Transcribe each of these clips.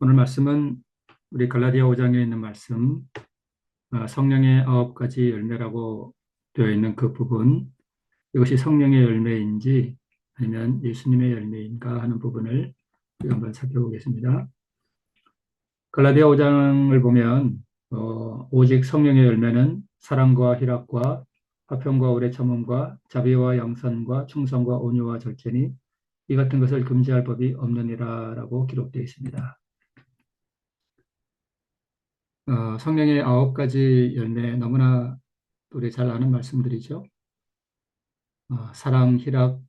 오늘 말씀은 우리 갈라디아 5장에 있는 말씀, 성령의 9가지 열매라고 되어 있는 그 부분, 이것이 성령의 열매인지 아니면 예수님의 열매인가 하는 부분을 우리가 한번 살펴보겠습니다. 갈라디아 5장을 보면 오직 성령의 열매는 사랑과 희락과 화평과 오래 참음과 자비와 양선과 충성과 온유와 절제니 이 같은 것을 금지할 법이 없느니라라고 기록되어 있습니다. 성령의 9가지 열매 너무나 우리 잘 아는 말씀들이죠. 사랑, 희락,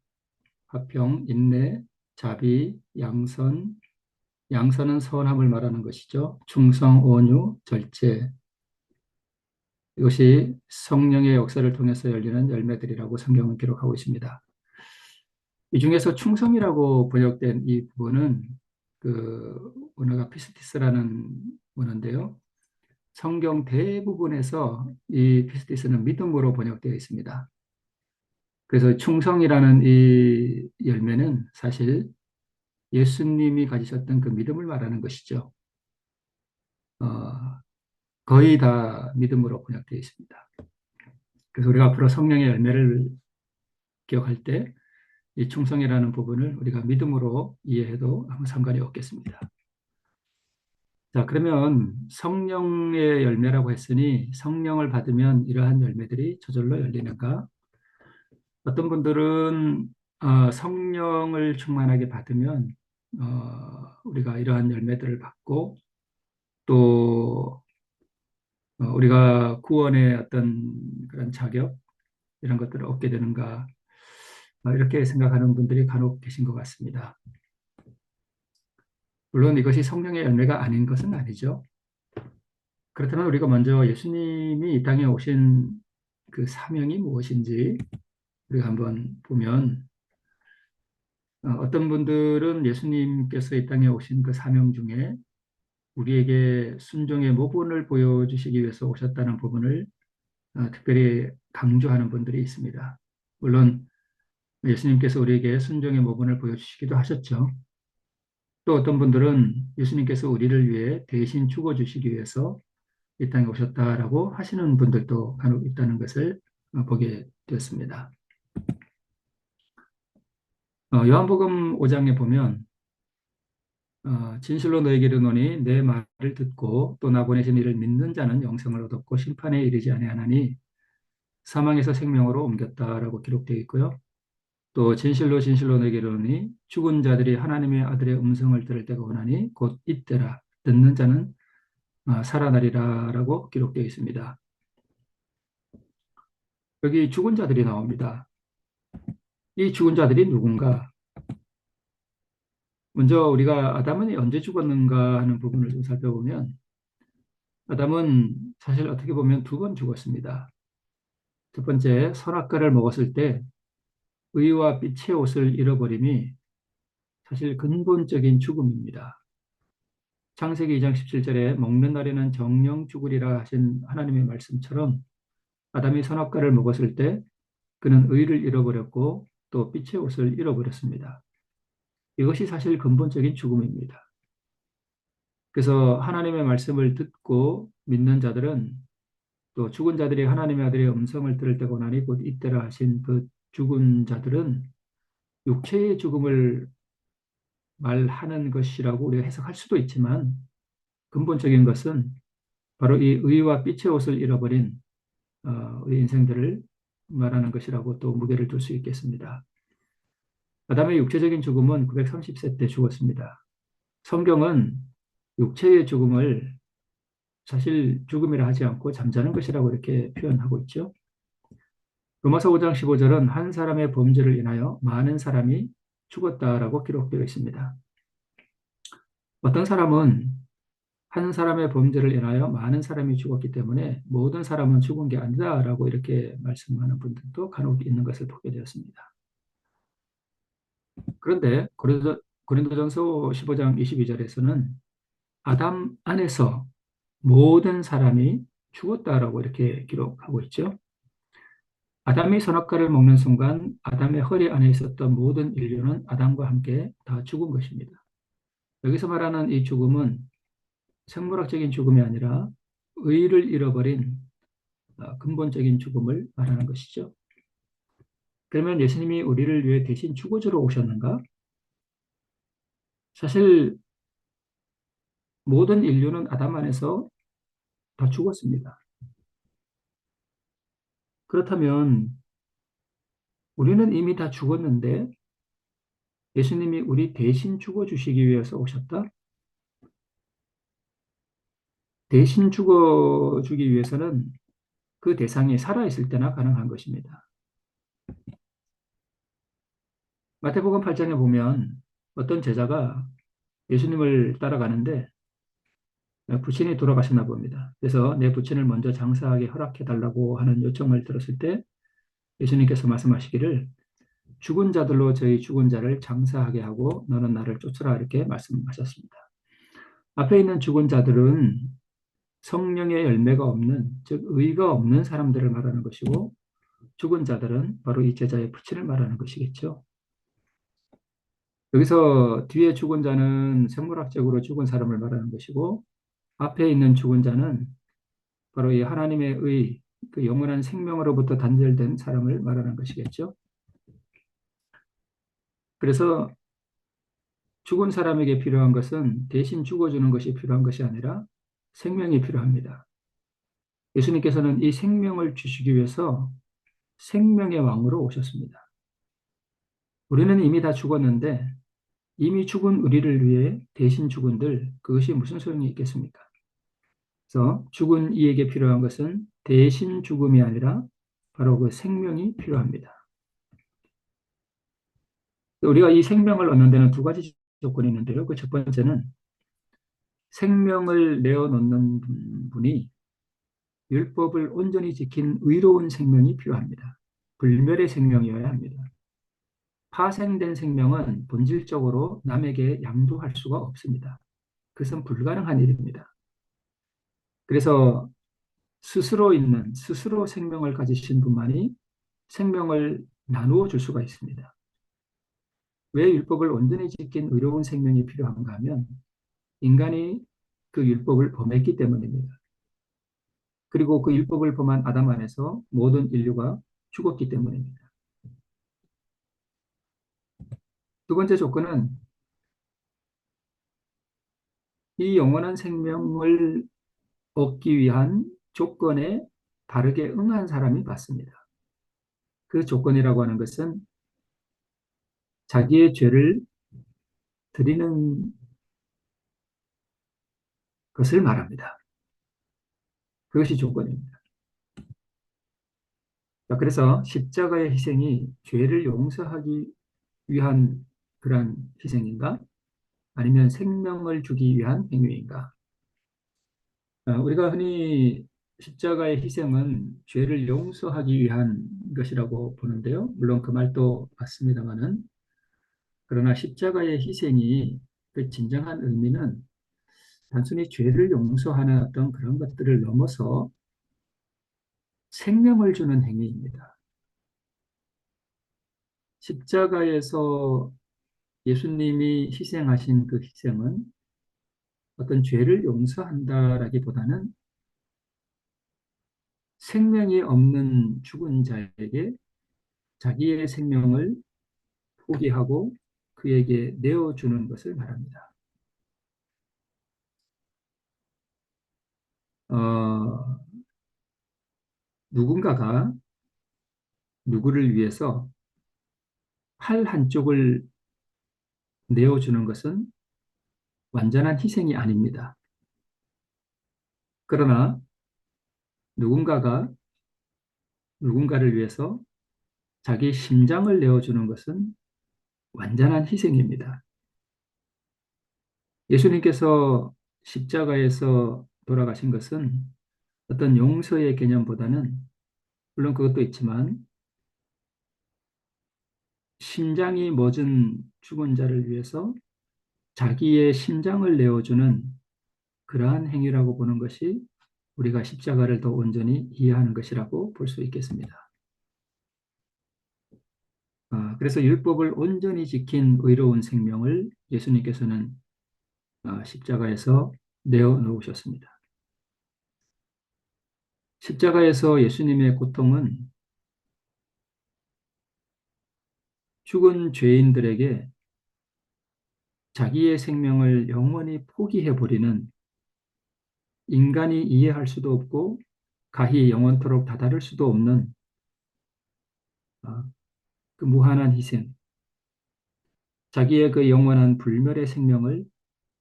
화평, 인내, 자비, 양선. 양선은 선함을 말하는 것이죠. 충성, 온유, 절제. 이것이 성령의 역사를 통해서 열리는 열매들이라고 성경은 기록하고 있습니다. 이 중에서 충성이라고 번역된 이 부분은 그 원어가 피스티스라는 원어인데요. 성경 대부분에서 이 피스티스는 믿음으로 번역되어 있습니다. 그래서 충성이라는 이 열매는 사실 예수님이 가지셨던 그 믿음을 말하는 것이죠. 어, 거의 다 믿음으로 번역되어 있습니다. 그래서 우리가 앞으로 성령의 열매를 기억할 때 이 충성이라는 부분을 우리가 믿음으로 이해해도 아무 상관이 없겠습니다. 자, 그러면 성령의 열매라고 했으니 성령을 받으면 이러한 열매들이 저절로 열리는가? 어떤 분들은 성령을 충만하게 받으면 우리가 이러한 열매들을 받고 또 우리가 구원의 어떤 그런 자격 이런 것들을 얻게 되는가 이렇게 생각하는 분들이 간혹 계신 것 같습니다. 물론 이것이 성령의 열매가 아닌 것은 아니죠. 그렇다면 우리가 먼저 예수님이 이 땅에 오신 그 사명이 무엇인지 우리가 한번 보면 어떤 분들은 예수님께서 이 땅에 오신 그 사명 중에 우리에게 순종의 모본을 보여주시기 위해서 오셨다는 부분을 특별히 강조하는 분들이 있습니다. 물론 예수님께서 우리에게 순종의 모본을 보여주시기도 하셨죠. 또 어떤 분들은 예수님께서 우리를 위해 대신 죽어주시기 위해서 이 땅에 오셨다라고 하시는 분들도 간혹 있다는 것을 보게 되었습니다. 요한복음 5장에 보면 진실로 너에게 이르노니 내 말을 듣고 또 나 보내신 이를 믿는 자는 영생을 얻었고 심판에 이르지 아니하나니 사망에서 생명으로 옮겼다라고 기록되어 있고요. 또 진실로 진실로 너에게 이르노니 죽은 자들이 하나님의 아들의 음성을 들을 때가 오나니 곧 이때라 듣는 자는 살아나리라라고 기록되어 있습니다. 여기 죽은 자들이 나옵니다. 이 죽은 자들이 누군가? 먼저 우리가 아담은 언제 죽었는가 하는 부분을 좀 살펴보면 아담은 사실 어떻게 보면 2번 죽었습니다. 첫 번째, 선악과를 먹었을 때 의와 빛의 옷을 잃어버림이 사실 근본적인 죽음입니다. 창세기 2장 17절에 먹는 날에는 정령 죽으리라 하신 하나님의 말씀처럼 아담이 선악과를 먹었을 때 그는 의를 잃어버렸고 또 빛의 옷을 잃어버렸습니다. 이것이 사실 근본적인 죽음입니다. 그래서 하나님의 말씀을 듣고 믿는 자들은 또 죽은 자들이 하나님의 아들의 음성을 들을 때가 오나니 곧 이때라 하신 그 죽은 자들은 육체의 죽음을 말하는 것이라고 우리가 해석할 수도 있지만 근본적인 것은 바로 이 의와 빛의 옷을 잃어버린 우리 인생들을 말하는 것이라고 또 무게를 둘 수 있겠습니다. 아담의 육체적인 죽음은 930세 때 죽었습니다. 성경은 육체의 죽음을 사실 죽음이라 하지 않고 잠자는 것이라고 이렇게 표현하고 있죠. 로마서 5장 15절은 한 사람의 범죄를 인하여 많은 사람이 죽었다라고 기록되어 있습니다. 어떤 사람은 한 사람의 범죄를 인하여 많은 사람이 죽었기 때문에 모든 사람은 죽은 게 아니다라고 이렇게 말씀하는 분들도 간혹 있는 것을 보게 되었습니다. 그런데 고린도전서 15장 22절에서는 아담 안에서 모든 사람이 죽었다라고 이렇게 기록하고 있죠. 아담이 선악과를 먹는 순간 아담의 허리 안에 있었던 모든 인류는 아담과 함께 다 죽은 것입니다. 여기서 말하는 이 죽음은 생물학적인 죽음이 아니라 의를 잃어버린 근본적인 죽음을 말하는 것이죠. 그러면 예수님이 우리를 위해 대신 죽어주러 오셨는가? 사실 모든 인류는 아담 안에서 다 죽었습니다. 그렇다면 우리는 이미 다 죽었는데 예수님이 우리 대신 죽어주시기 위해서 오셨다? 대신 죽어주기 위해서는 그 대상이 살아있을 때나 가능한 것입니다. 마태복음 8장에 보면 어떤 제자가 예수님을 따라가는데 부친이 돌아가셨나 봅니다. 그래서 내 부친을 먼저 장사하게 허락해 달라고 하는 요청을 들었을 때 예수님께서 말씀하시기를 죽은 자들로 저희 죽은 자를 장사하게 하고 너는 나를 쫓으라 이렇게 말씀하셨습니다. 앞에 있는 죽은 자들은 성령의 열매가 없는, 즉 의가 없는 사람들을 말하는 것이고 죽은 자들은 바로 이 제자의 부친을 말하는 것이겠죠. 여기서 뒤에 죽은 자는 생물학적으로 죽은 사람을 말하는 것이고 앞에 있는 죽은 자는 바로 이 하나님의 의, 그 영원한 생명으로부터 단절된 사람을 말하는 것이겠죠. 그래서 죽은 사람에게 필요한 것은 대신 죽어주는 것이 필요한 것이 아니라 생명이 필요합니다. 예수님께서는 이 생명을 주시기 위해서 생명의 왕으로 오셨습니다. 우리는 이미 다 죽었는데 이미 죽은 우리를 위해 대신 죽은들 그것이 무슨 소용이 있겠습니까? 그래서 죽은 이에게 필요한 것은 대신 죽음이 아니라 바로 그 생명이 필요합니다. 우리가 이 생명을 얻는 데는 두 가지 조건이 있는데요. 그 첫 번째는 생명을 내어놓는 분이 율법을 온전히 지킨 의로운 생명이 필요합니다. 불멸의 생명이어야 합니다. 파생된 생명은 본질적으로 남에게 양도할 수가 없습니다. 그것은 불가능한 일입니다. 그래서 스스로 생명을 가지신 분만이 생명을 나누어 줄 수가 있습니다. 왜 율법을 온전히 지킨 의로운 생명이 필요한가 하면 인간이 그 율법을 범했기 때문입니다. 그리고 그 율법을 범한 아담 안에서 모든 인류가 죽었기 때문입니다. 두 번째 조건은 이 영원한 생명을 얻기 위한 조건에 바르게 응한 사람이 받습니다. 그 조건이라고 하는 것은 자기의 죄를 드리는 것을 말합니다. 그것이 조건입니다. 그래서 십자가의 희생이 죄를 용서하기 위한 그러한 희생인가? 아니면 생명을 주기 위한 행위인가? 우리가 흔히 십자가의 희생은 죄를 용서하기 위한 것이라고 보는데요. 물론 그 말도 맞습니다만은 그러나 십자가의 희생이 그 진정한 의미는 단순히 죄를 용서하는 어떤 그런 것들을 넘어서 생명을 주는 행위입니다. 십자가에서 예수님이 희생하신 그 희생은 어떤 죄를 용서한다라기보다는 생명이 없는 죽은 자에게 자기의 생명을 포기하고 그에게 내어주는 것을 말합니다. 어, 누군가가 누구를 위해서 팔 한쪽을 내어주는 것은 완전한 희생이 아닙니다. 그러나 누군가가 누군가를 위해서 자기 심장을 내어주는 것은 완전한 희생입니다. 예수님께서 십자가에서 돌아가신 것은 어떤 용서의 개념보다는 물론 그것도 있지만 심장이 멎은 죽은 자를 위해서 자기의 심장을 내어주는 그러한 행위라고 보는 것이 우리가 십자가를 더 온전히 이해하는 것이라고 볼 수 있겠습니다. 그래서 율법을 온전히 지킨 의로운 생명을 예수님께서는 십자가에서 내어 놓으셨습니다. 십자가에서 예수님의 고통은 죽은 죄인들에게 자기의 생명을 영원히 포기해버리는, 인간이 이해할 수도 없고 가히 영원토록 다다를 수도 없는 아, 그 무한한 희생, 자기의 그 영원한 불멸의 생명을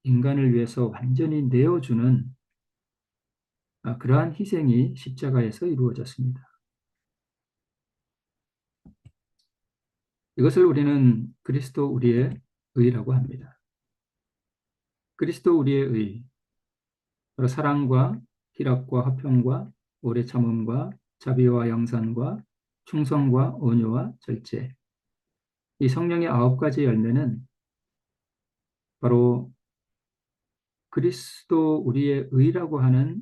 인간을 위해서 완전히 내어주는 그러한 희생이 십자가에서 이루어졌습니다. 이것을 우리는 그리스도 우리의 의라고 합니다. 그리스도 우리의 의, 바로 사랑과 희락과 화평과 오래 참음과 자비와 양산과 충성과 온유와 절제. 이 성령의 9가지 열매는 바로 그리스도 우리의 의라고 하는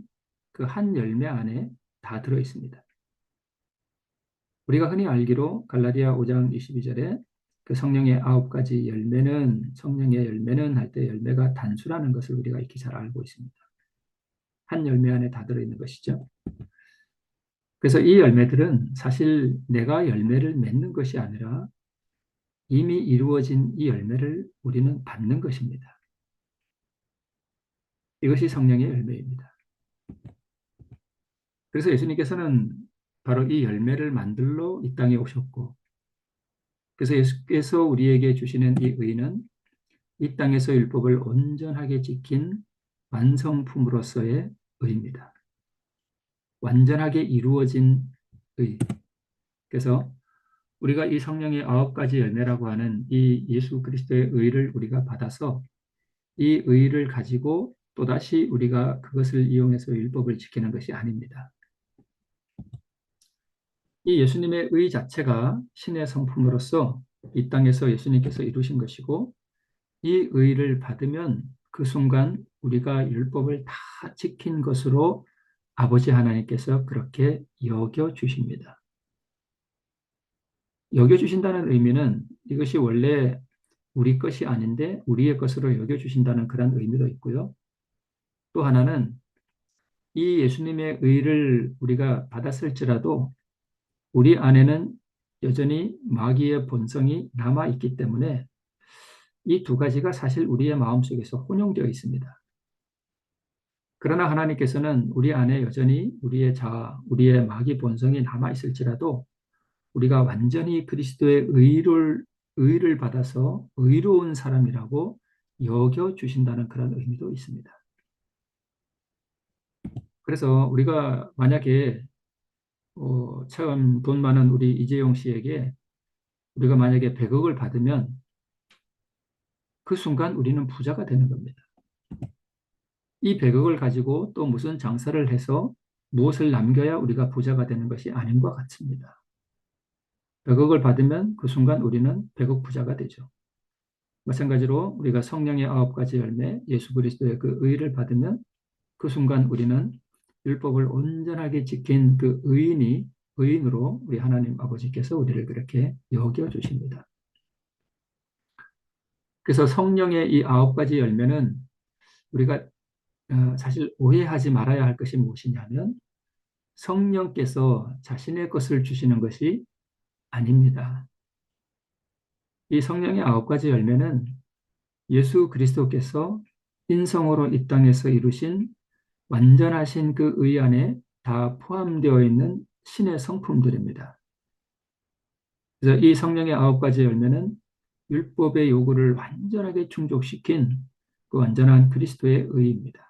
그 한 열매 안에 다 들어 있습니다. 우리가 흔히 알기로 갈라디아 5장 22절에 그 성령의 9가지 열매는, 성령의 열매는 할 때 열매가 단수라는 것을 우리가 익히 잘 알고 있습니다. 한 열매 안에 다 들어 있는 것이죠. 그래서 이 열매들은 사실 내가 열매를 맺는 것이 아니라 이미 이루어진 이 열매를 우리는 받는 것입니다. 이것이 성령의 열매입니다. 그래서 예수님께서는 바로 이 열매를 만들러 이 땅에 오셨고, 그래서 예수께서 우리에게 주시는 이 의는 이 땅에서 율법을 온전하게 지킨 완성품으로서의 의입니다. 완전하게 이루어진 의. 그래서 우리가 이 성령의 9가지 열매라고 하는 이 예수 그리스도의 의를 우리가 받아서 이 의를 가지고 또다시 우리가 그것을 이용해서 율법을 지키는 것이 아닙니다. 이 예수님의 의 자체가 신의 성품으로서 이 땅에서 예수님께서 이루신 것이고, 이 의를 받으면 그 순간 우리가 율법을 다 지킨 것으로 아버지 하나님께서 그렇게 여겨주십니다. 여겨주신다는 의미는 이것이 원래 우리 것이 아닌데 우리의 것으로 여겨주신다는 그런 의미도 있고요. 또 하나는 이 예수님의 의를 우리가 받았을지라도 우리 안에는 여전히 마귀의 본성이 남아있기 때문에 이 두 가지가 사실 우리의 마음속에서 혼용되어 있습니다. 그러나 하나님께서는 우리 안에 여전히 우리의 자아, 우리의 마귀 본성이 남아있을지라도 우리가 완전히 그리스도의 의를 받아서 의로운 사람이라고 여겨주신다는 그런 의미도 있습니다. 그래서 우리가 만약에 처음 돈 많은 우리 이재용 씨에게 우리가 만약에 100억을 받으면 그 순간 우리는 부자가 되는 겁니다. 이 100억을 가지고 또 무슨 장사를 해서 무엇을 남겨야 우리가 부자가 되는 것이 아닌 것 같습니다. 100억을 받으면 그 순간 우리는 100억 부자가 되죠. 마찬가지로 우리가 성령의 9가지 열매, 예수 그리스도의 그 의를 받으면 그 순간 우리는 율법을 온전하게 지킨 그 의인으로 우리 하나님 아버지께서 우리를 그렇게 여겨주십니다. 그래서 성령의 이 9가지 열매는 우리가 사실 오해하지 말아야 할 것이 무엇이냐면 성령께서 자신의 것을 주시는 것이 아닙니다. 이 성령의 9가지 열매는 예수 그리스도께서 인성으로 이 땅에서 이루신 완전하신 그 의 안에 다 포함되어 있는 신의 성품들입니다. 그래서 이 성령의 9가지 열매는 율법의 요구를 완전하게 충족시킨 그 완전한 그리스도의 의입니다.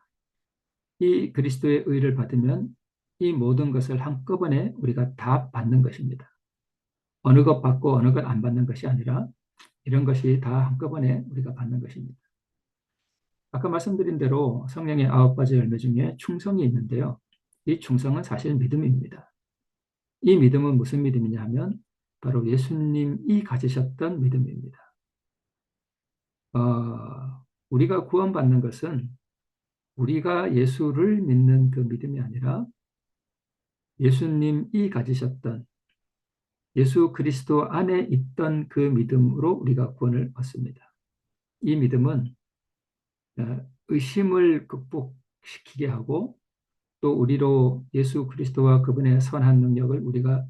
이 그리스도의 의를 받으면 이 모든 것을 한꺼번에 우리가 다 받는 것입니다. 어느 것 받고 어느 것 안 받는 것이 아니라 이런 것이 다 한꺼번에 우리가 받는 것입니다. 아까 말씀드린 대로 성령의 9가지 열매 중에 충성이 있는데요. 이 충성은 사실 믿음입니다. 이 믿음은 무슨 믿음이냐 하면 바로 예수님이 가지셨던 믿음입니다. 우리가 구원받는 것은 우리가 예수를 믿는 그 믿음이 아니라 예수님이 가지셨던 예수 그리스도 안에 있던 그 믿음으로 우리가 구원을 얻습니다. 이 믿음은 의심을 극복시키게 하고 또 우리로 예수 그리스도와 그분의 선한 능력을 우리가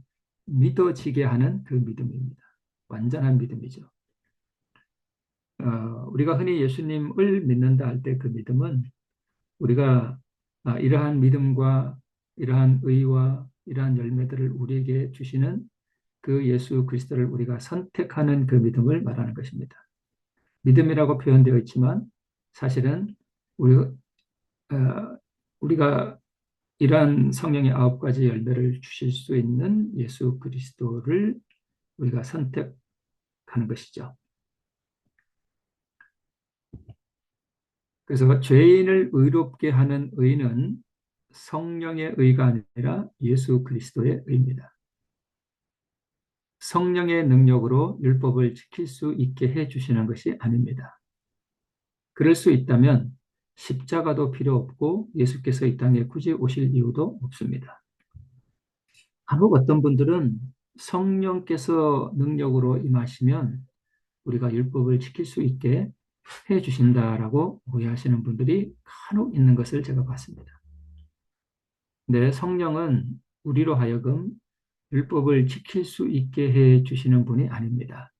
믿어지게 하는 그 믿음입니다. 완전한 믿음이죠. 우리가 흔히 예수님을 믿는다 할 때 그 믿음은 우리가 이러한 믿음과 이러한 의와 이러한 열매들을 우리에게 주시는 그 예수 그리스도를 우리가 선택하는 그 믿음을 말하는 것입니다. 믿음이라고 표현되어 있지만 사실은 우리, 우리가 이러한 성령의 9가지 열매를 주실 수 있는 예수 그리스도를 우리가 선택하는 것이죠. 그래서 죄인을 의롭게 하는 의는 성령의 의가 아니라 예수 그리스도의 의입니다. 성령의 능력으로 율법을 지킬 수 있게 해 주시는 것이 아닙니다. 그럴 수 있다면 십자가도 필요 없고 예수께서 이 땅에 굳이 오실 이유도 없습니다. 간혹 어떤 분들은 성령께서 능력으로 임하시면 우리가 율법을 지킬 수 있게 해 주신다라고 오해하시는 분들이 간혹 있는 것을 제가 봤습니다. 네, 성령은 우리로 하여금 율법을 지킬 수 있게 해 주시는 분이 아닙니다.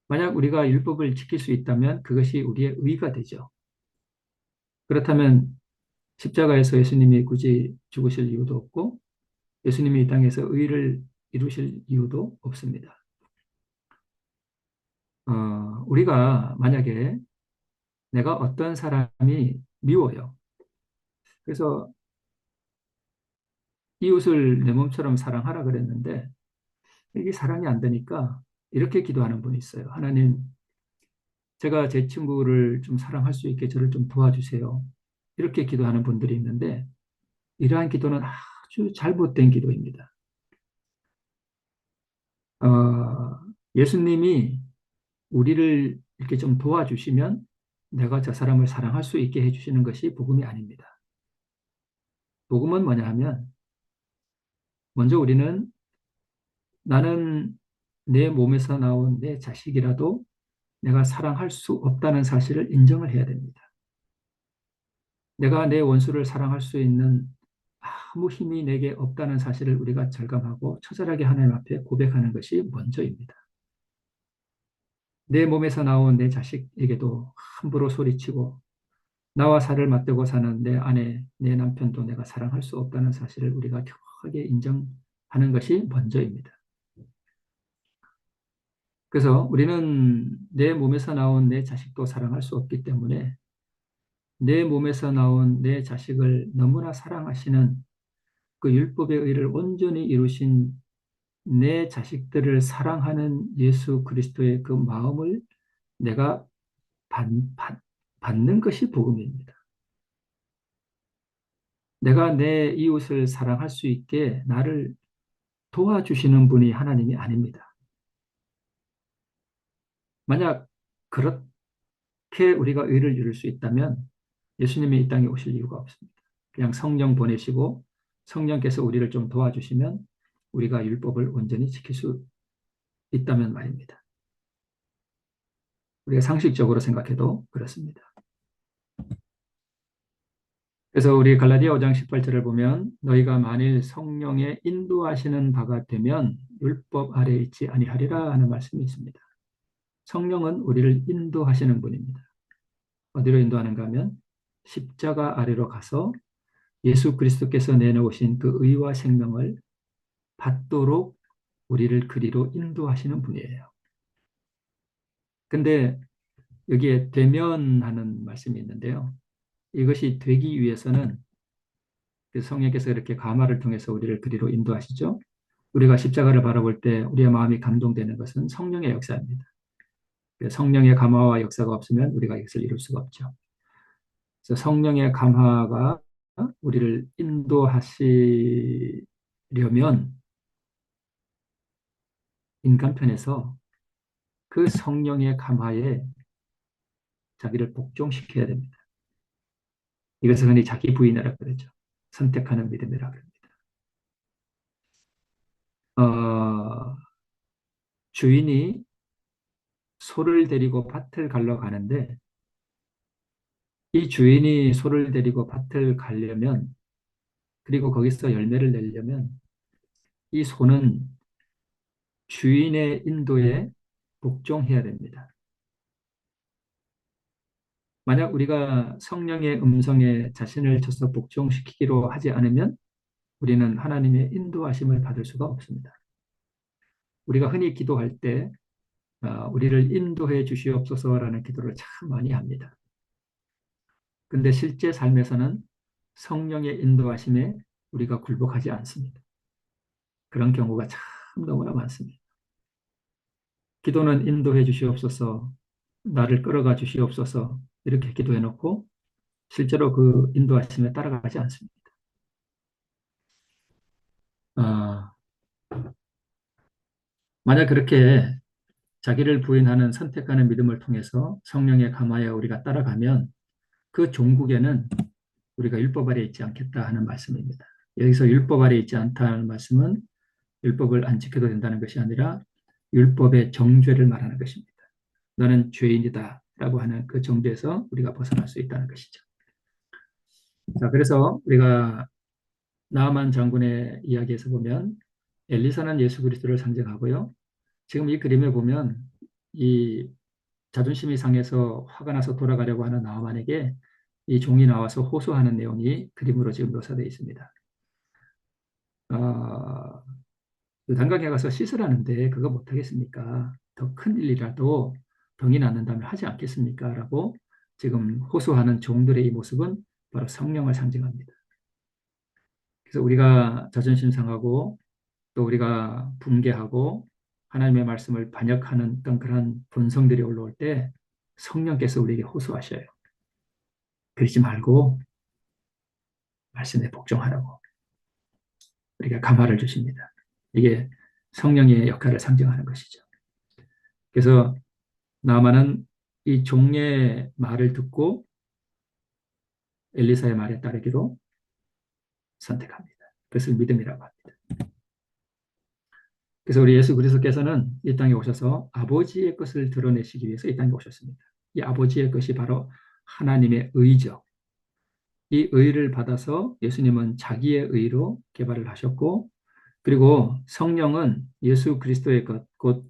만약 우리가 율법을 지킬 수 있다면 그것이 우리의 의가 되죠. 그렇다면 십자가에서 예수님이 굳이 죽으실 이유도 없고 예수님이 이 땅에서 의를 이루실 이유도 없습니다. 우리가 만약에 내가 어떤 사람이 미워요. 그래서 이웃을 내 몸처럼 사랑하라 그랬는데 이게 사랑이 안 되니까 이렇게 기도하는 분이 있어요. 하나님, 제가 제 친구를 좀 사랑할 수 있게 저를 좀 도와주세요. 이렇게 기도하는 분들이 있는데 이러한 기도는 아주 잘못된 기도입니다. 예수님이 우리를 이렇게 좀 도와주시면 내가 저 사람을 사랑할 수 있게 해주시는 것이 복음이 아닙니다. 복음은 뭐냐 하면 먼저 우리는 나는 내 몸에서 나온 내 자식이라도 내가 사랑할 수 없다는 사실을 인정을 해야 됩니다. 내가 내 원수를 사랑할 수 있는 아무 힘이 내게 없다는 사실을 우리가 절감하고 처절하게 하나님 앞에 고백하는 것이 먼저입니다. 내 몸에서 나온 내 자식에게도 함부로 소리치고 나와 살을 맞대고 사는 내 아내, 내 남편도 내가 사랑할 수 없다는 사실을 우리가 정확하게 인정하는 것이 먼저입니다. 그래서 우리는 내 몸에서 나온 내 자식도 사랑할 수 없기 때문에 내 몸에서 나온 내 자식을 너무나 사랑하시는 그 율법의 의를 온전히 이루신 내 자식들을 사랑하는 예수 그리스도의 그 마음을 내가 받, 받, 받는 것이 복음입니다. 내가 내 이웃을 사랑할 수 있게 나를 도와주시는 분이 하나님이 아닙니다. 만약 그렇게 우리가 의를 이룰 수 있다면 예수님이 이 땅에 오실 이유가 없습니다. 그냥 성령 보내시고 성령께서 우리를 좀 도와주시면 우리가 율법을 온전히 지킬 수 있다면 말입니다. 우리가 상식적으로 생각해도 그렇습니다. 그래서 우리 갈라디아 5장 18절을 보면 너희가 만일 성령의 인도하시는 바가 되면 율법 아래에 있지 아니하리라 하는 말씀이 있습니다. 성령은 우리를 인도하시는 분입니다. 어디로 인도하는가 하면 십자가 아래로 가서 예수 그리스도께서 내놓으신 그 의와 생명을 받도록 우리를 그리로 인도하시는 분이에요. 근데 여기에 되면하는 말씀이 있는데요. 이것이 되기 위해서는 성령께서 이렇게 감화를 통해서 우리를 그리로 인도하시죠. 우리가 십자가를 바라볼 때 우리의 마음이 감동되는 것은 성령의 역사입니다. 성령의 감화와 역사가 없으면 우리가 이것을 이룰 수가 없죠. 그래서 성령의 감화가 우리를 인도하시려면 인간편에서 그 성령의 감화에 자기를 복종시켜야 됩니다. 이것을 흔히 자기 부인이라고 그러죠. 선택하는 믿음이라고 합니다. 주인이 소를 데리고 밭을 갈러 가는데 이 주인이 소를 데리고 밭을 가려면, 그리고 거기서 열매를 내려면 이 소는 주인의 인도에 복종해야 됩니다. 만약 우리가 성령의 음성에 자신을 쳐서 복종시키기로 하지 않으면 우리는 하나님의 인도하심을 받을 수가 없습니다. 우리가 흔히 기도할 때 우리를 인도해 주시옵소서라는 기도를 참 많이 합니다. 근데 실제 삶에서는 성령의 인도하심에 우리가 굴복하지 않습니다. 그런 경우가 참 너무나 많습니다. 기도는 인도해 주시옵소서, 나를 끌어가 주시옵소서 이렇게 기도해 놓고 실제로 그 인도하심에 따라가지 않습니다. 아, 만약 그렇게 자기를 부인하는 선택하는 믿음을 통해서 성령에 감하여 우리가 따라가면 그 종국에는 우리가 율법 아래 있지 않겠다 하는 말씀입니다. 여기서 율법 아래 있지 않다는 말씀은 율법을 안 지켜도 된다는 것이 아니라 율법의 정죄를 말하는 것입니다. 너는 죄인이다 라고 하는 그 정죄에서 우리가 벗어날 수 있다는 것이죠. 자, 그래서 우리가 나아만 장군의 이야기에서 보면 엘리사는 예수 그리스도를 상징하고요. 지금 이 그림에 보면 이 자존심이 상해서 화가 나서 돌아가려고 하는 나아만에게 이 종이 나와서 호소하는 내용이 그림으로 지금 묘사되어 있습니다. 어, 단강에 가서 씻으라는데 그거 못하겠습니까? 더 큰 일이라도 병이 낫는다면 하지 않겠습니까? 라고 지금 호소하는 종들의 이 모습은 바로 성령을 상징합니다. 그래서 우리가 자존심 상하고 또 우리가 붕괴하고 하나님의 말씀을 반역하는 어떤 그런 본성들이 올라올 때 성령께서 우리에게 호소하셔요. 그러지 말고 말씀에 복종하라고 우리가 감화를 주십니다. 이게 성령의 역할을 상징하는 것이죠. 그래서 나아만은 이 종의 말을 듣고 엘리사의 말에 따르기로 선택합니다. 그것을 믿음이라고 합니다. 그래서 우리 예수 그리스도께서는 이 땅에 오셔서 아버지의 것을 드러내시기 위해서 이 땅에 오셨습니다. 이 아버지의 것이 바로 하나님의 의죠. 이 의를 받아서 예수님은 자기의 의로 개발을 하셨고, 그리고 성령은 예수 그리스도의 것, 곧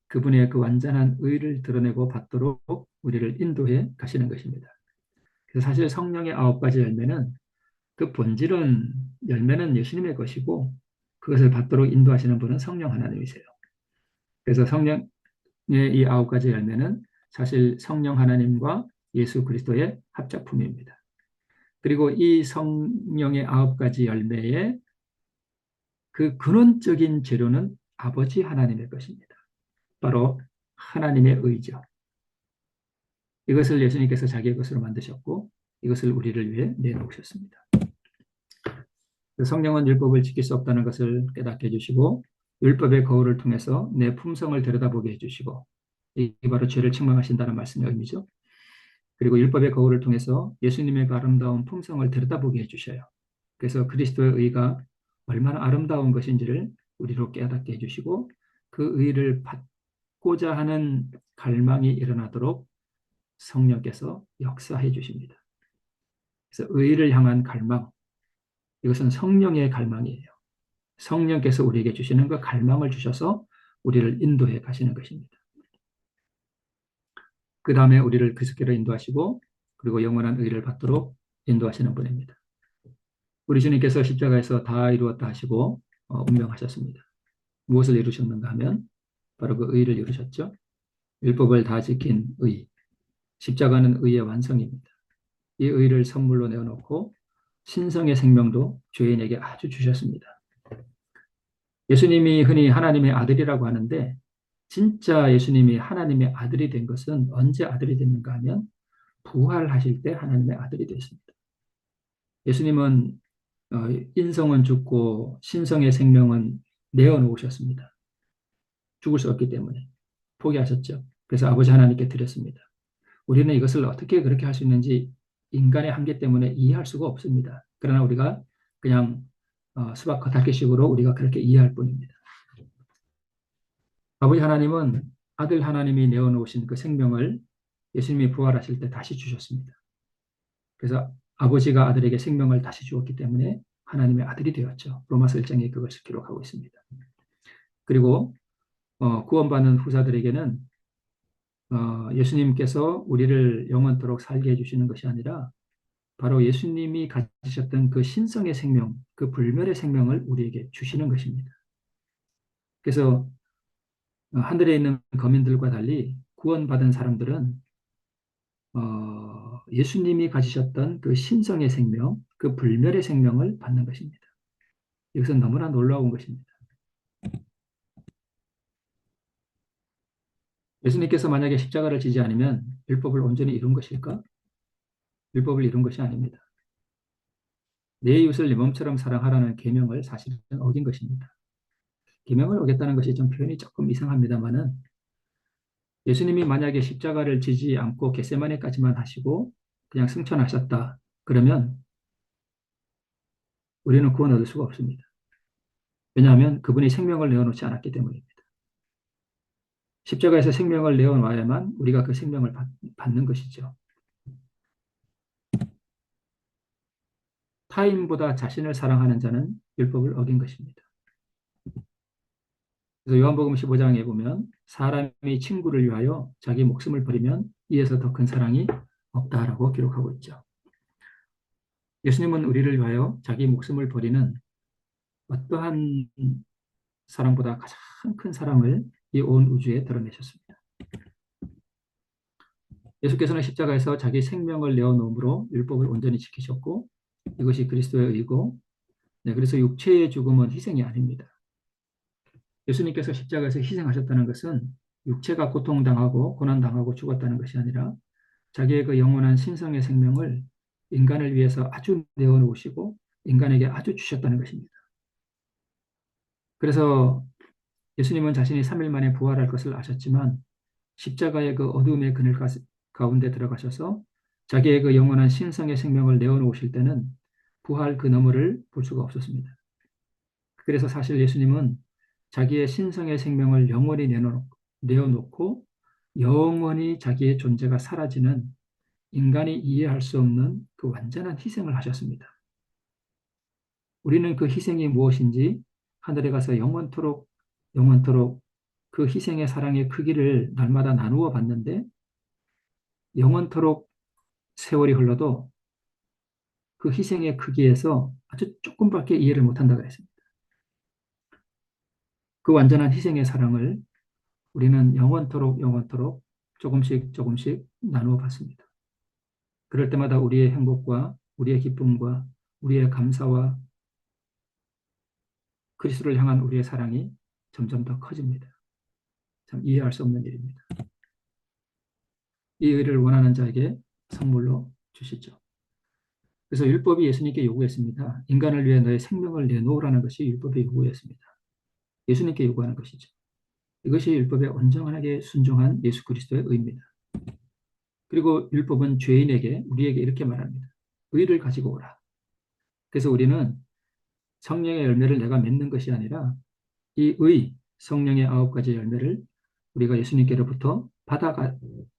그분의 그 완전한 의를 드러내고 받도록 우리를 인도해 가시는 것입니다. 그래서 사실 성령의 9가지 열매는 그 본질은 열매는 예수님의 것이고 그것을 받도록 인도하시는 분은 성령 하나님이세요. 그래서 성령의 이 9가지 열매는 사실 성령 하나님과 예수 그리스도의 합작품입니다. 그리고 이 성령의 9가지 열매의 그 근원적인 재료는 아버지 하나님의 것입니다. 바로 하나님의 의죠. 이것을 예수님께서 자기의 것으로 만드셨고 이것을 우리를 위해 내놓으셨습니다. 성령은 율법을 지킬 수 없다는 것을 깨닫게 해주시고 율법의 거울을 통해서 내 품성을 들여다보게 해주시고 이게 바로 죄를 책망하신다는 말씀의 의미죠. 그리고 율법의 거울을 통해서 예수님의 그 아름다운 품성을 들여다보게 해주셔요. 그래서 그리스도의 의가 얼마나 아름다운 것인지를 우리로 깨닫게 해주시고 그 의를 받고자 하는 갈망이 일어나도록 성령께서 역사해 주십니다. 그래서 의를 향한 갈망, 이것은 성령의 갈망이에요. 성령께서 우리에게 주시는 그 갈망을 주셔서 우리를 인도해 가시는 것입니다. 그 다음에 우리를 그리스도로 인도하시고 그리고 영원한 의를 받도록 인도하시는 분입니다. 우리 주님께서 십자가에서 다 이루었다 하시고 운명하셨습니다. 무엇을 이루셨는가 하면 바로 그 의를 이루셨죠. 율법을 다 지킨 의, 십자가는 의의 완성입니다. 이 의를 선물로 내어놓고 신성의 생명도 죄인에게 아주 주셨습니다. 예수님이 흔히 하나님의 아들이라고 하는데 진짜 예수님이 하나님의 아들이 된 것은 언제 아들이 됐는가 하면 부활하실 때 하나님의 아들이 됐습니다. 예수님은 인성은 죽고 신성의 생명은 내어놓으셨습니다. 죽을 수 없기 때문에 포기하셨죠. 그래서 아버지 하나님께 드렸습니다. 우리는 이것을 어떻게 그렇게 할 수 있는지 인간의 한계 때문에 이해할 수가 없습니다. 그러나 우리가 그냥 수박 겉핥기식으로 우리가 그렇게 이해할 뿐입니다. 아버지 하나님은 아들 하나님이 내어놓으신 그 생명을 예수님이 부활하실 때 다시 주셨습니다. 그래서 아버지가 아들에게 생명을 다시 주었기 때문에 하나님의 아들이 되었죠. 로마서 1장에 그것을 기록하고 있습니다. 그리고 구원받는 후사들에게는 예수님께서 우리를 영원토록 살게 해주시는 것이 아니라 바로 예수님이 가지셨던 그 신성의 생명, 그 불멸의 생명을 우리에게 주시는 것입니다. 그래서 하늘에 있는 거민들과 달리 구원받은 사람들은 예수님이 가지셨던 그 신성의 생명, 그 불멸의 생명을 받는 것입니다. 이것은 너무나 놀라운 것입니다. 예수님께서 만약에 십자가를 지지 않으면 율법을 온전히 이룬 것일까? 율법을 이룬 것이 아닙니다. 내 이웃을 내 몸처럼 사랑하라는 계명을 사실은 어긴 것입니다. 계명을 어겼다는 것이 좀 표현이 조금 이상합니다만은 예수님이 만약에 십자가를 지지 않고 겟세마네까지만 하시고 그냥 승천하셨다. 그러면 우리는 구원 얻을 수가 없습니다. 왜냐하면 그분이 생명을 내어놓지 않았기 때문입니다. 십자가에서 생명을 내어놔야만 우리가 그 생명을 받는 것이죠. 타인보다 자신을 사랑하는 자는 율법을 어긴 것입니다. 그래서 요한복음 15장에 보면 사람이 친구를 위하여 자기 목숨을 버리면 이에서 더 큰 사랑이 없다라고 기록하고 있죠. 예수님은 우리를 위하여 자기 목숨을 버리는 어떠한 사랑보다 가장 큰 사랑을 이 온 우주에 드러내셨습니다. 예수께서는 십자가에서 자기 생명을 내어놓음으로 율법을 온전히 지키셨고 이것이 그리스도의 의고 그래서 육체의 죽음은 희생이 아닙니다. 예수님께서 십자가에서 희생하셨다는 것은 육체가 고통당하고 고난당하고 죽었다는 것이 아니라 자기의 그 영원한 신성의 생명을 인간을 위해서 아주 내어놓으시고 인간에게 아주 주셨다는 것입니다. 그래서 예수님은 자신이 3일 만에 부활할 것을 아셨지만 십자가의 그 어둠의 그늘 가운데 들어가셔서 자기의 그 영원한 신성의 생명을 내어놓으실 때는 부활 그 너머를 볼 수가 없었습니다. 그래서 사실 예수님은 자기의 신성의 생명을 영원히 내어놓고 영원히 자기의 존재가 사라지는 인간이 이해할 수 없는 그 완전한 희생을 하셨습니다. 우리는 그 희생이 무엇인지 하늘에 가서 영원토록 그 희생의 사랑의 크기를 날마다 나누어 봤는데 영원토록 세월이 흘러도 그 희생의 크기에서 아주 조금밖에 이해를 못한다고 했습니다. 그 완전한 희생의 사랑을 우리는 영원토록 조금씩 나누어 봤습니다. 그럴 때마다 우리의 행복과 우리의 기쁨과 우리의 감사와 그리스도를 향한 우리의 사랑이 점점 더 커집니다. 참 이해할 수 없는 일입니다. 이 의를 원하는 자에게 선물로 주시죠. 그래서 율법이 예수님께 요구했습니다. 인간을 위해 너의 생명을 내놓으라는 것이 율법의 요구였습니다. 예수님께 요구하는 것이죠. 이것이 율법에 온전하게 순종한 예수 그리스도의 의입니다. 그리고 율법은 죄인에게 우리에게 이렇게 말합니다. 의를 가지고 오라. 그래서 우리는 성령의 열매를 내가 맺는 것이 아니라 이 성령의 9가지 열매를 우리가 예수님께로부터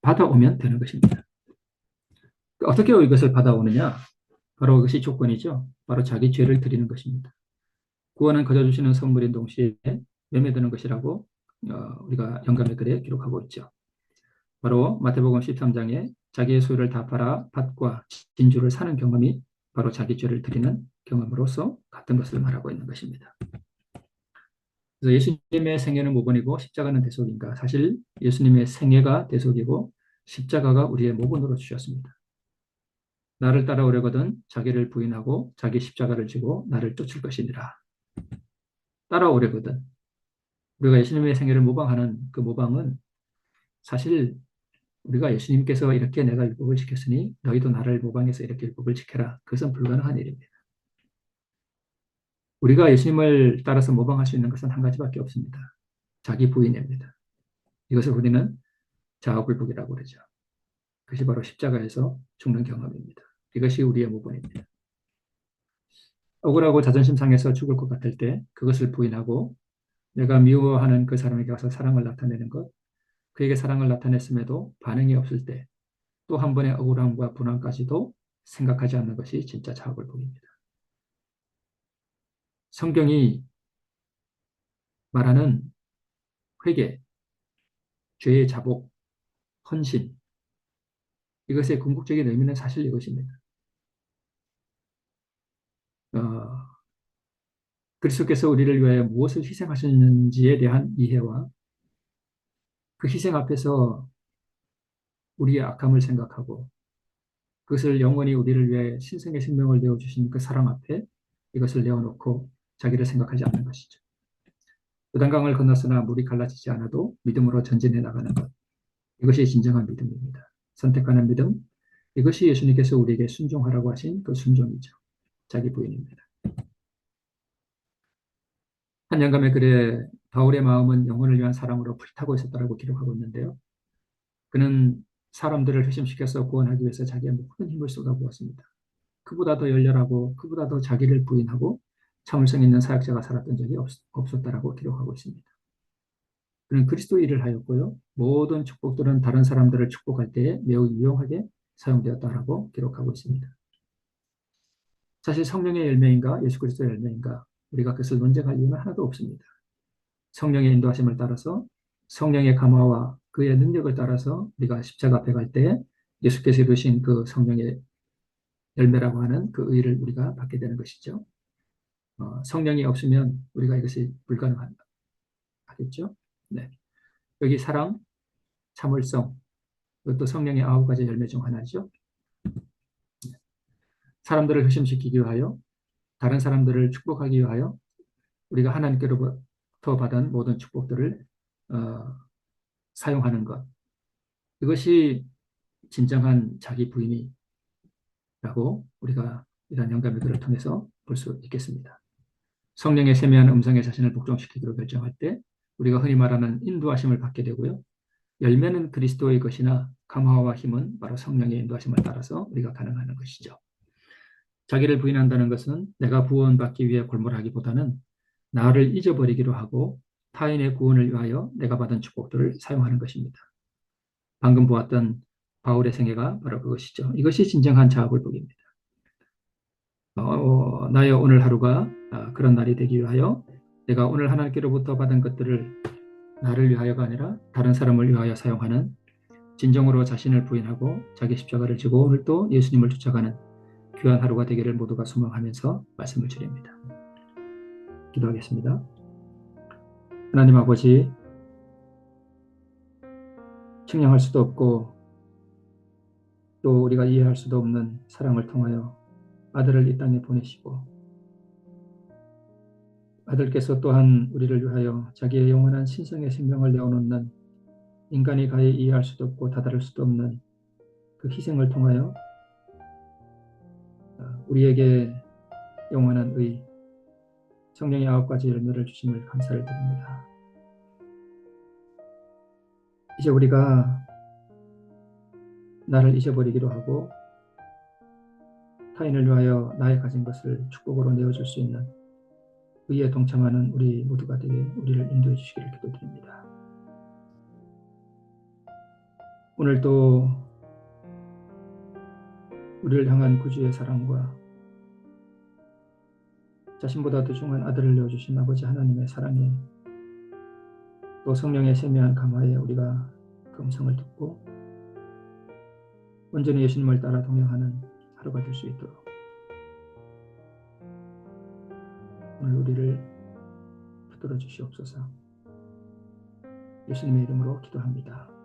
받아오면 되는 것입니다. 어떻게 이것을 받아오느냐? 바로 그것이 조건이죠. 바로 자기 죄를 드리는 것입니다. 구원은 거저 주시는 선물인 동시에 매매되는 것이라고 우리가 영감의 글에 기록하고 있죠. 바로 마태복음 13장에 자기의 소유를 다 팔아 밭과 진주를 사는 경험이 바로 자기 죄를 드리는 경험으로서 같은 것을 말하고 있는 것입니다. 그래서 예수님의 생애는 모본이고 십자가는 대속인가? 사실 예수님의 생애가 대속이고 십자가가 우리의 모본으로 주셨습니다. 나를 따라오려거든 자기를 부인하고 자기 십자가를 지고 나를 쫓을 것이니라. 따라오려거든. 우리가 예수님의 생애를 모방하는 그 모방은 사실 우리가 예수님께서 이렇게 내가 율법을 지켰으니 너희도 나를 모방해서 이렇게 율법을 지켜라. 그것은 불가능한 일입니다. 우리가 예수님을 따라서 모방할 수 있는 것은 한 가지밖에 없습니다. 자기 부인입니다. 이것을 우리는 자아굴복이라고 그러죠. 그것이 바로 십자가에서 죽는 경험입니다. 이것이 우리의 모본입니다. 억울하고 자존심 상해서 죽을 것 같을 때 그것을 부인하고 내가 미워하는 그 사람에게 가서 사랑을 나타내는 것, 그에게 사랑을 나타냈음에도 반응이 없을 때 또 한 번의 억울함과 분함까지도 생각하지 않는 것이 진짜 자업을복입니다. 성경이 말하는 회개, 죄의 자복, 헌신, 이것의 궁극적인 의미는 사실 이것입니다. 어, 그리스도께서 우리를 위하여 무엇을 희생하셨는지에 대한 이해와 그 희생 앞에서 우리의 악함을 생각하고 그것을 영원히 우리를 위해 신성의 생명을 내어주신 그 사랑 앞에 이것을 내어놓고 자기를 생각하지 않는 것이죠. 요단강을 건넜으나 물이 갈라지지 않아도 믿음으로 전진해 나가는 것. 이것이 진정한 믿음입니다. 선택하는 믿음. 이것이 예수님께서 우리에게 순종하라고 하신 그 순종이죠. 자기 부인입니다. 한 영감의 글에 바울의 마음은 영혼을 위한 사랑으로 불타고 있었다고 기록하고 있는데요. 그는 사람들을 회심시켜서 구원하기 위해서 자기의 모든 힘을 쏟아부었습니다. 그보다 더 열렬하고 그보다 더 자기를 부인하고 참을성 있는 사역자가 살았던 적이 없었다라고 기록하고 있습니다. 그는 그리스도 일을 하였고요. 모든 축복들은 다른 사람들을 축복할 때에 매우 유용하게 사용되었다라고 기록하고 있습니다. 사실 성령의 열매인가 예수 그리스도의 열매인가 우리가 그것을 논쟁할 이유는 하나도 없습니다. 성령의 인도하심을 따라서 성령의 감화와 그의 능력을 따라서 우리가 십자가 앞에 갈 때 예수께서 이루신 그 성령의 열매라고 하는 그 의를 우리가 받게 되는 것이죠. 성령이 없으면 우리가 이것이 불가능하겠죠. 네. 여기 사랑, 참을성, 이것도 성령의 9가지 열매 중 하나죠. 사람들을 회심시키기 위하여, 다른 사람들을 축복하기 위하여 우리가 하나님께로부터 받은 모든 축복들을 어, 사용하는 것. 이것이 진정한 자기 부인이라고 우리가 이런 영감의 글을 통해서 볼 수 있겠습니다. 성령의 세미한 음성에 자신을 복종시키기로 결정할 때 우리가 흔히 말하는 인도하심을 받게 되고요. 열매는 그리스도의 것이나 감화와 힘은 바로 성령의 인도하심을 따라서 우리가 가능하는 것이죠. 자기를 부인한다는 것은 내가 구원받기 위해 골몰하기보다는 나를 잊어버리기로 하고 타인의 구원을 위하여 내가 받은 축복들을 사용하는 것입니다. 방금 보았던 바울의 생애가 바로 그것이죠. 이것이 진정한 자아굴복입니다. 나의 오늘 하루가 그런 날이 되기 위하여 내가 오늘 하나님께로부터 받은 것들을 나를 위하여가 아니라 다른 사람을 위하여 사용하는 진정으로 자신을 부인하고 자기 십자가를 지고 오늘도 예수님을 쫓아가는 귀한 하루가 되기를 모두가 소망하면서 말씀을 드립니다. 기도하겠습니다. 하나님 아버지, 측량할 수도 없고 또 우리가 이해할 수도 없는 사랑을 통하여 아들을 이 땅에 보내시고 아들께서 또한 우리를 위하여 자기의 영원한 신성의 생명을 내어놓는 인간이 가히 이해할 수도 없고 다다를 수도 없는 그 희생을 통하여 우리에게 영원한 의, 성령의 9가지 열매를 주심을 감사를 드립니다. 이제 우리가 나를 잊어버리기로 하고 타인을 위하여 나의 가진 것을 축복으로 내어줄 수 있는 의에 동참하는 우리 모두가 되게 우리를 인도해 주시기를 기도드립니다. 오늘도 우리를 향한 구주의 사랑과 자신보다 더 중한 아들을 내어주신 아버지 하나님의 사랑에 또 성령의 세미한 감화에 우리가 그 음성을 듣고 온전히 예수님을 따라 동행하는 하루가 될 수 있도록 오늘 우리를 붙들어 주시옵소서. 예수님의 이름으로 기도합니다.